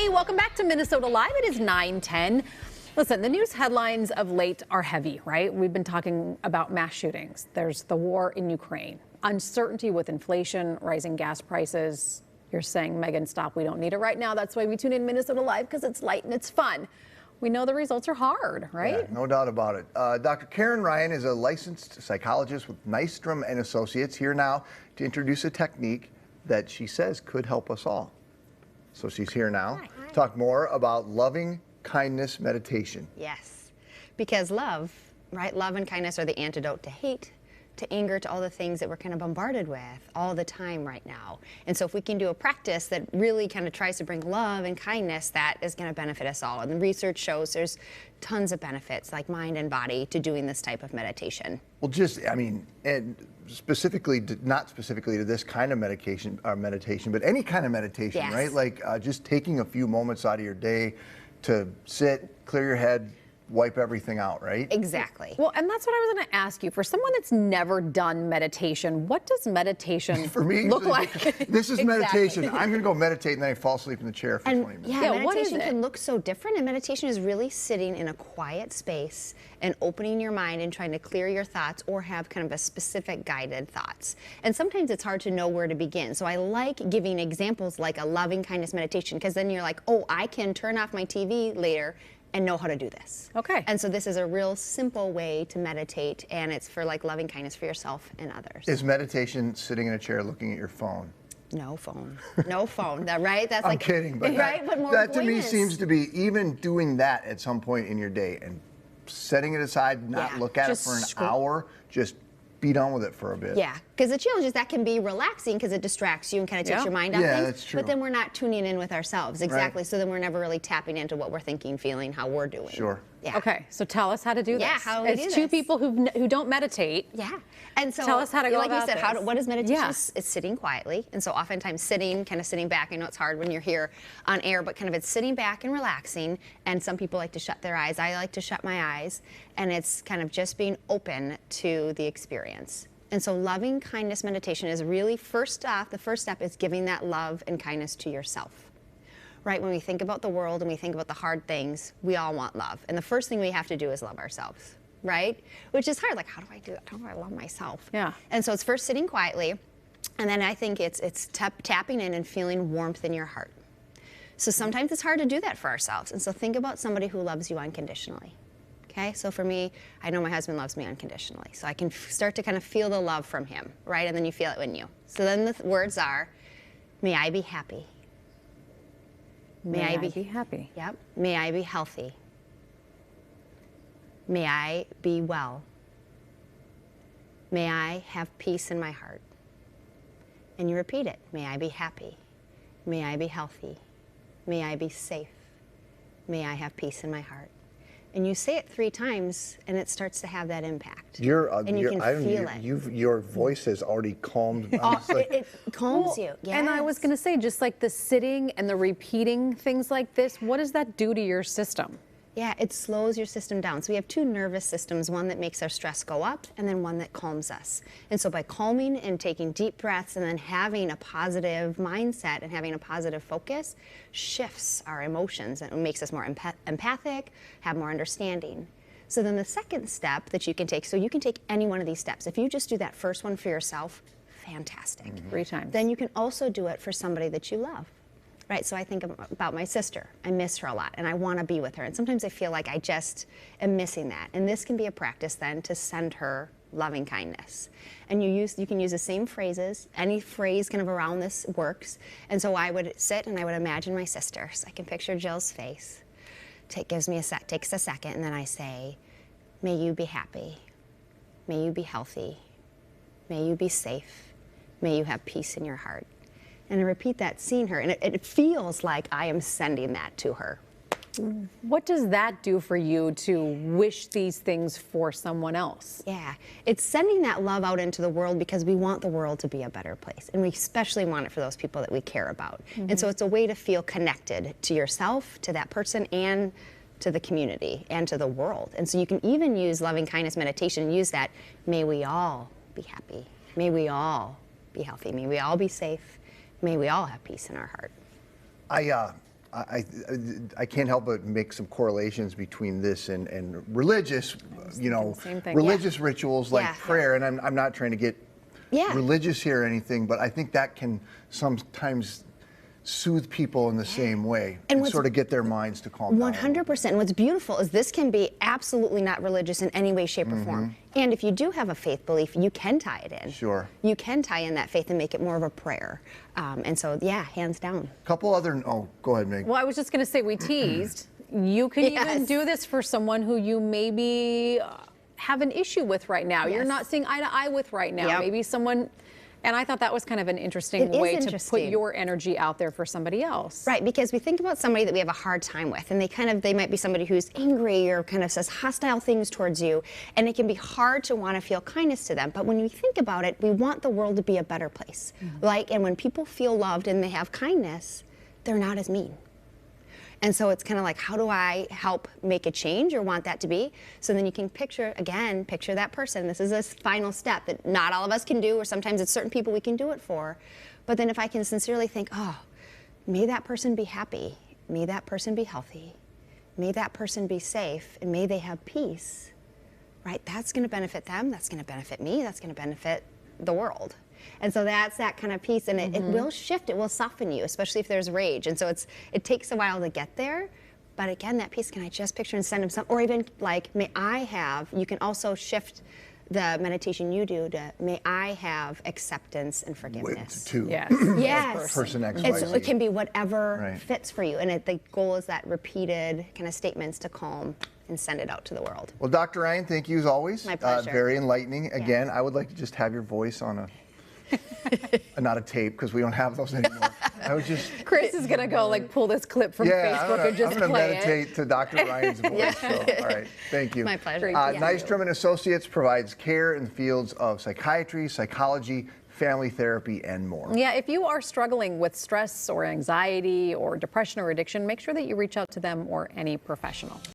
Hey, welcome back to Minnesota Live. It is 9:10. Listen, the news headlines of late are heavy, right? We've been talking about mass shootings. There's the war in Ukraine, uncertainty with inflation, rising gas prices. You're saying, Megan, stop. We don't need it right now. That's why we tune in Minnesota Live, because it's light and it's fun. We know the results are hard, right? Yeah, no doubt about it. Dr. Karin Ryan is a licensed psychologist with Nystrom and Associates, here now to introduce a technique that she says could help us all. So she's here now to talk more about LovingKindness Meditation. Yes, because love, right? Love and kindness are the antidote to hate, to anger, to all the things that we're kind of bombarded with all the time right now. And so if we can do a practice that really kind of tries to bring love and kindness, that is going to benefit us all. And the research shows there's tons of benefits, like mind and body, to doing this type of meditation. Well, and specifically, not specifically to this kind of meditation, but any kind of meditation, Yes. right? Like just taking a few moments out of your day to sit, clear your head, wipe everything out, right? Exactly. Well, and that's what I was going to ask you. For someone that's never done meditation, what does meditation For me, look like? This is Exactly. meditation. I'm going to go meditate and then I fall asleep in the chair for 20 minutes. Yeah, Yeah, what is meditation it? can look so different, and meditation is really sitting in a quiet space and opening your mind and trying to clear your thoughts or have kind of a specific guided thoughts. And sometimes it's hard to know where to begin. So I like giving examples like a loving kindness meditation, because then you're like, oh, I can turn off my TV later and know how to do this. Okay. And so this is a real simple way to meditate, and it's for like loving kindness for yourself and others. Is meditation sitting in a chair looking at your phone? No phone. No phone. That, right? That's I'm like kidding, but right? But more that to me avoidance. seems to be even doing that at some point in your day and setting it aside, not Yeah, look at it just for an scroll. hour, just be done with it for a bit. Yeah, because the challenge is that can be relaxing because it distracts you and kind of takes Yeah. your mind off Yeah, things. that's true. But then we're not tuning in with ourselves. Exactly. Right. So then we're never really tapping into what we're thinking, feeling, how we're doing. Sure. Yeah. Okay, so tell us how to do this. Yeah, how do we It's do two this? people who don't meditate. Yeah. And so Tell us how to go like about you said, this. what is meditation? Yeah. It's sitting quietly. And so oftentimes kind of sitting back. I know it's hard when you're here on air, but kind of it's sitting back and relaxing. And some people like to shut their eyes. I like to shut my eyes. And it's kind of just being open to the experience. And so loving kindness meditation is really the first step is giving that love and kindness to yourself. Right, when we think about the world and we think about the hard things, we all want love. And the first thing we have to do is love ourselves, right? Which is hard, like how do I do that? How do I love myself? Yeah. And so it's first sitting quietly, and then I think it's tapping in and feeling warmth in your heart. So sometimes it's hard to do that for ourselves. And so think about somebody who loves you unconditionally. Okay, so for me, I know my husband loves me unconditionally. So I can start to kind of feel the love from him, right? And then you feel it in you. So then the words are, may I be happy. May I be happy. Yep. May I be healthy. May I be well. May I have peace in my heart. And you repeat it. May I be happy. May I be healthy. May I be safe. May I have peace in my heart. And you say it 3 times, and it starts to have that impact. And you can feel it. Your voice has already calmed. It calms you. Yes. And I was going to say, just like the sitting and the repeating things like this, what does that do to your system? Yeah, it slows your system down. So we have 2 nervous systems, one that makes our stress go up and then one that calms us. And so by calming and taking deep breaths and then having a positive mindset and having a positive focus shifts our emotions and it makes us more empathic, have more understanding. So then the second step that you can take, so you can take any one of these steps. If you just do that first one for yourself, fantastic. 3 times. Then you can also do it for somebody that you love. Right, so I think about my sister. I miss her a lot, and I want to be with her. And sometimes I feel like I just am missing that. And this can be a practice then to send her loving kindness. And you can use the same phrases. Any phrase kind of around this works. And so I would sit and I would imagine my sister. So I can picture Jill's face. Takes a second, and then I say, "May you be happy. May you be healthy. May you be safe. May you have peace in your heart." And I repeat that, seeing her, and it feels like I am sending that to her. What does that do for you to wish these things for someone else? Yeah, it's sending that love out into the world because we want the world to be a better place. And we especially want it for those people that we care about. And so it's a way to feel connected to yourself, to that person, and to the community, and to the world. And so you can even use loving kindness meditation, use that, may we all be happy. May we all be healthy. May we all be safe. May we all have peace in our heart. I can't help but make some correlations between this and religious, same thing. religious rituals like Yeah. prayer. And I'm not trying to get Yeah. religious here or anything, but I think that can sometimes soothe people in the same way and what's- sort of get their minds to calm down. 100%. What's beautiful is this can be absolutely not religious in any way, shape, or form. And if you do have a faith belief, you can tie it in. Sure. You can tie in that faith and make it more of a prayer. And so, yeah, hands down. Couple other, go ahead, Meg. Well, I was just going to say, we teased. You can even Yes. do this for someone who you maybe have an issue with right now. You're Yes. not seeing eye to eye with right now. Yep. Maybe someone, and I thought that was kind of an interesting It is way to put interesting. your energy out there for somebody else. Right, because we think about somebody that we have a hard time with, and they might be somebody who's angry or kind of says hostile things towards you, and it can be hard to want to feel kindness to them. But when you think about it, we want the world to be a better place. And when people feel loved and they have kindness, they're not as mean. And so it's kind of like, how do I help make a change or want that to be? So then you can picture that person. This is a final step that not all of us can do, or sometimes it's certain people we can do it for. But then if I can sincerely think, oh, may that person be happy, may that person be healthy, may that person be safe, and may they have peace, right? That's going to benefit them, that's going to benefit me, that's going to benefit the world. And so that's that kind of piece, and it will shift, it will soften you, especially if there's rage. And so it takes a while to get there, but again, that piece, can I just picture and send him some, or even like, you can also shift the meditation you do to, may I have acceptance and forgiveness. Yes. Yes. Person X, Y, It Z. can be whatever Right. fits for you, and the goal is that repeated kind of statements to calm and send it out to the world. Well, Dr. Ryan, thank you as always. My pleasure. Very enlightening. Again, I would like to just have your voice on not a tape, because we don't have those anymore. I was just, Chris is going to go pull this clip from Facebook and just I'm gonna play meditate to Dr. Ryan's voice. So, all right, thank you. My pleasure. Nystrom and Associates provides care in the fields of psychiatry, psychology, family therapy, and more. Yeah, if you are struggling with stress or anxiety or depression or addiction, make sure that you reach out to them or any professional.